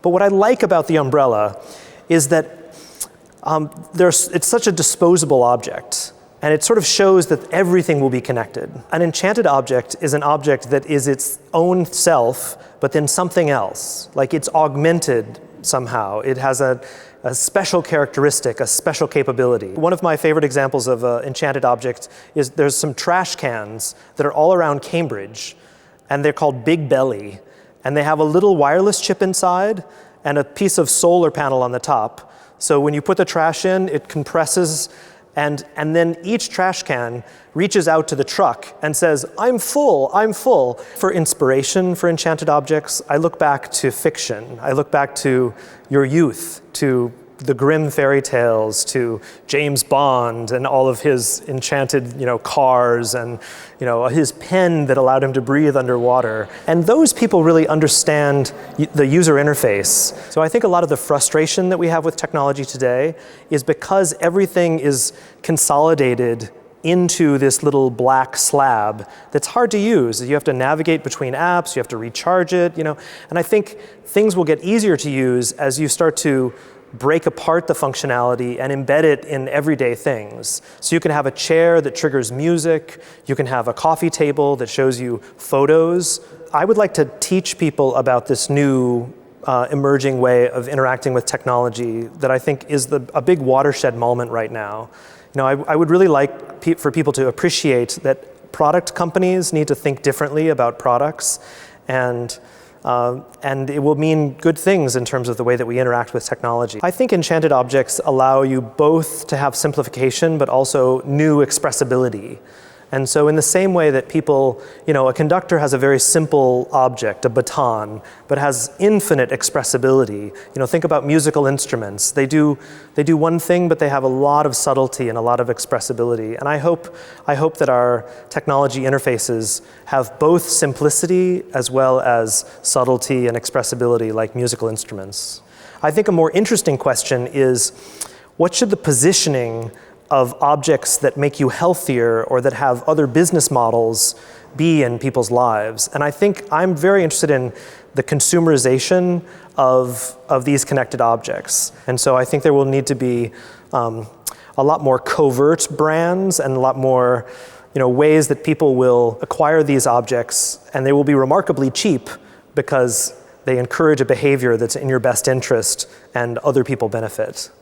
But what I like about the umbrella is that it's such a disposable object. And it sort of shows that everything will be connected. An enchanted object is an object that is its own self, but then something else. Like it's augmented somehow. It has a special characteristic, a special capability. One of my favorite examples of an enchanted object is there's some trash cans that are all around Cambridge, and they're called Big Belly. And they have a little wireless chip inside and a piece of solar panel on the top. So when you put the trash in, it compresses. And then each trash can reaches out to the truck and says, I'm full, I'm full. For inspiration for enchanted objects, I look back to fiction. I look back to your youth, to the Grimm fairy tales, to James Bond and all of his enchanted, cars and, his pen that allowed him to breathe underwater. And those people really understand the user interface. So I think a lot of the frustration that we have with technology today is because everything is consolidated into this little black slab that's hard to use. You have to navigate between apps, you have to recharge it, and I think things will get easier to use as you start to break apart the functionality and embed it in everyday things. So you can have a chair that triggers music, you can have a coffee table that shows you photos. I would like to teach people about this new emerging way of interacting with technology that I think is a big watershed moment right now. I would really like for people to appreciate that product companies need to think differently about products, and it will mean good things in terms of the way that we interact with technology. I think enchanted objects allow you both to have simplification, but also new expressibility. And so in the same way that people, a conductor has a very simple object, a baton, but has infinite expressibility. Think about musical instruments. They do one thing, but they have a lot of subtlety and a lot of expressibility. And I hope that our technology interfaces have both simplicity as well as subtlety and expressibility like musical instruments. I think a more interesting question is, what should the positioning of objects that make you healthier or that have other business models be in people's lives? And I think I'm very interested in the consumerization of these connected objects. And so I think there will need to be a lot more covert brands and a lot more ways that people will acquire these objects, and they will be remarkably cheap because they encourage a behavior that's in your best interest and other people benefit.